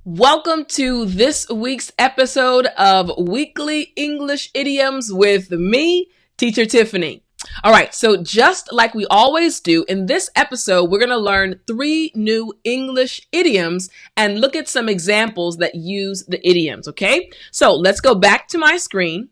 Welcome to this week's episode of Weekly English Idioms with me, Teacher Tiffany. All right, so just like we always do, in this episode, we're going to learn 3 new English idioms and look at some examples that use the idioms, okay? So let's go back to my screen.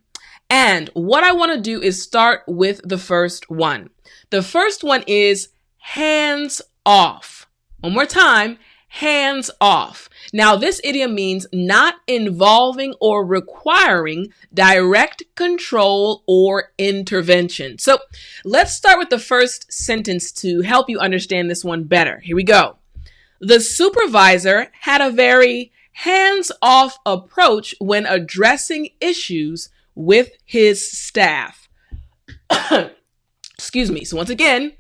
And what I want to do is start with the first one. The first one is hands off. One more time, hands off. Now, this idiom means not involving or requiring direct control or intervention. So let's start with the first sentence to help you understand this one better. Here we go. The supervisor had a very hands-off approach when addressing issues with his staff. Excuse me. So once again,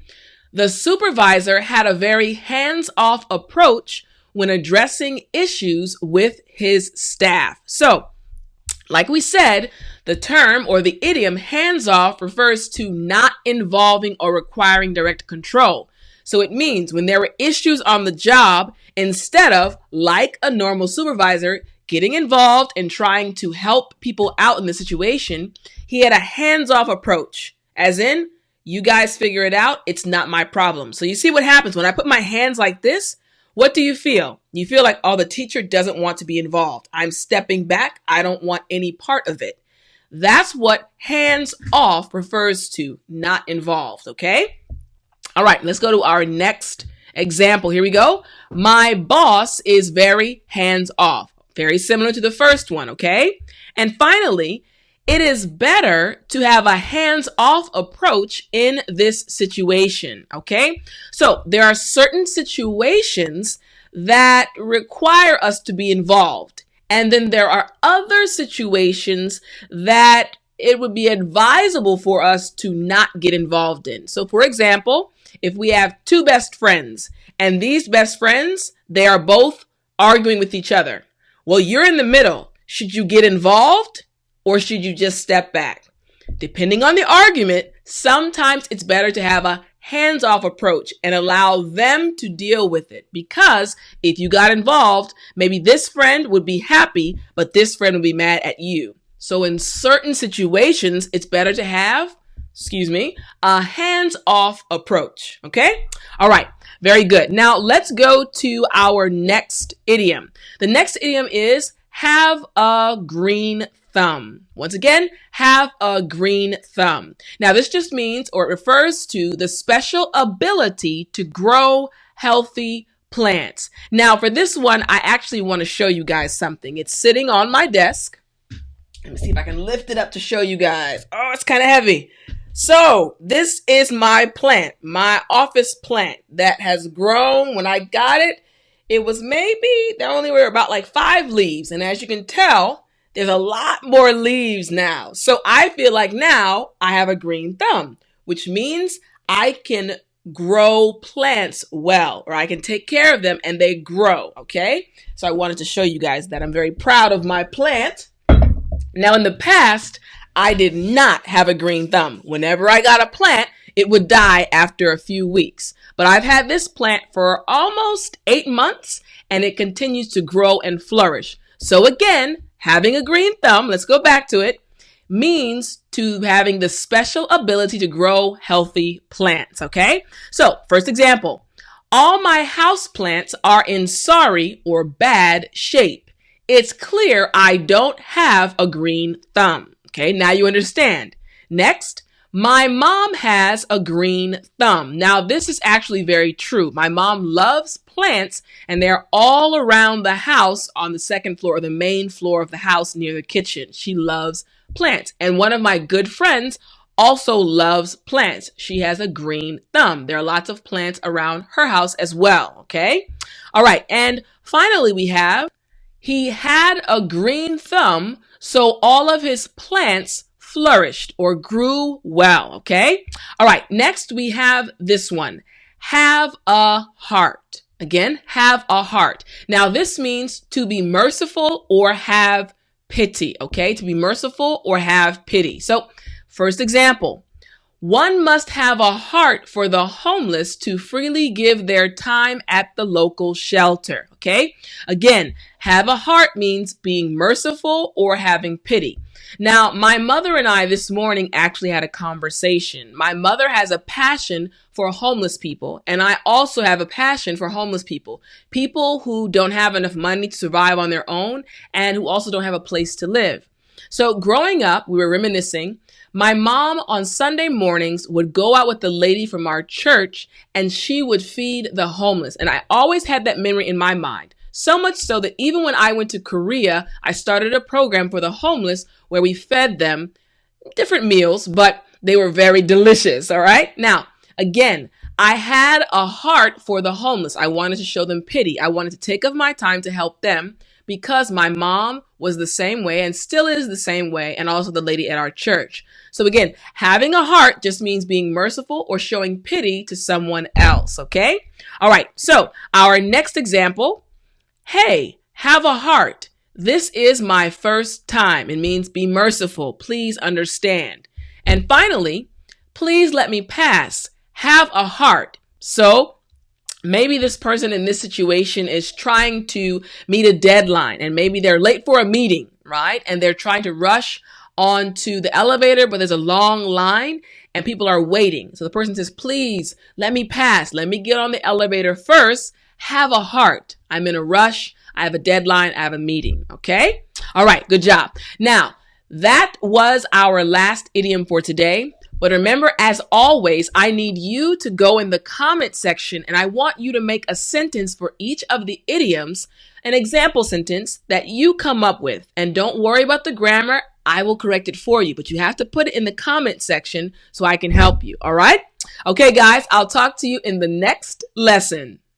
the supervisor had a very hands-off approach when addressing issues with his staff. So, like we said, the term or the idiom hands-off refers to not involving or requiring direct control. So it means when there were issues on the job, instead of, like a normal supervisor, getting involved and trying to help people out in the situation, he had a hands-off approach, as in, you guys figure it out, it's not my problem. So you see what happens when I put my hands like this? What do you feel? You feel like, oh, the teacher doesn't want to be involved. I'm stepping back. I don't want any part of it. That's what hands off refers to, not involved, okay? All right, let's go to our next example. Here we go. My boss is very hands off. Very similar to the first one, okay? And finally, it is better to have a hands-off approach in this situation, okay? So there are certain situations that require us to be involved. And then there are other situations that it would be advisable for us to not get involved in. So for example, if we have 2 best friends and these best friends, they are both arguing with each other. Well, you're in the middle. Should you get involved? Or should you just step back? Depending on the argument, sometimes it's better to have a hands-off approach and allow them to deal with it. Because if you got involved, maybe this friend would be happy, but this friend would be mad at you. So in certain situations, it's better to have, a hands-off approach. Okay? All right. Very good. Now let's go to our next idiom. The next idiom is have a green thumb. Once again, have a green thumb. Now, this just means, or it refers to, the special ability to grow healthy plants. Now, for this one, I actually want to show you guys something. It's sitting on my desk. Let me see if I can lift it up to show you guys. Oh, it's kind of heavy. So, this is my plant, my office plant that has grown. When I got it, it was there only were about like 5 leaves. And as you can tell, there's a lot more leaves now. So I feel like now I have a green thumb, which means I can grow plants well, or I can take care of them and they grow, okay? So I wanted to show you guys that I'm very proud of my plant. Now in the past, I did not have a green thumb. Whenever I got a plant, it would die after a few weeks. But I've had this plant for almost 8 months and it continues to grow and flourish. So again, having a green thumb, let's go back to it, means to having the special ability to grow healthy plants, okay? So, first example, all my house plants are in sorry or bad shape. It's clear I don't have a green thumb, okay? Now you understand. Next, my mom has a green thumb. Now, this is actually very true. My mom loves plants, and they're all around the house on the second floor, or the main floor of the house near the kitchen. She loves plants. And one of my good friends also loves plants. She has a green thumb. There are lots of plants around her house as well, okay? All right, and finally we have, he had a green thumb, so all of his plants flourished or grew well, okay? All right, next we have this one. Have a heart. Again, have a heart. Now, this means to be merciful or have pity, okay? To be merciful or have pity. So, first example. One must have a heart for the homeless to freely give their time at the local shelter. Okay? Again, have a heart means being merciful or having pity. Now, my mother and I this morning actually had a conversation. My mother has a passion for homeless people, and I also have a passion for homeless people. People who don't have enough money to survive on their own and who also don't have a place to live. So growing up, we were reminiscing. My mom on Sunday mornings would go out with the lady from our church and she would feed the homeless. And I always had that memory in my mind. So much so that even when I went to Korea, I started a program for the homeless where we fed them different meals, but they were very delicious. All right. Now, again, I had a heart for the homeless. I wanted to show them pity. I wanted to take of my time to help them because my mom was the same way and still is the same way, and also the lady at our church. So again, having a heart just means being merciful or showing pity to someone else, okay? All right, so our next example, hey, have a heart. This is my first time. It means be merciful. Please understand. And finally, please let me pass. Have a heart. So maybe this person in this situation is trying to meet a deadline and maybe they're late for a meeting, right? And they're trying to rush onto the elevator, but there's a long line and people are waiting. So the person says, please let me pass. Let me get on the elevator first. Have a heart. I'm in a rush. I have a deadline. I have a meeting. Okay. All right. Good job. Now, that was our last idiom for today. But remember, as always, I need you to go in the comment section and I want you to make a sentence for each of the idioms, an example sentence that you come up with. And don't worry about the grammar. I will correct it for you, but you have to put it in the comment section so I can help you. All right? Okay, guys, I'll talk to you in the next lesson.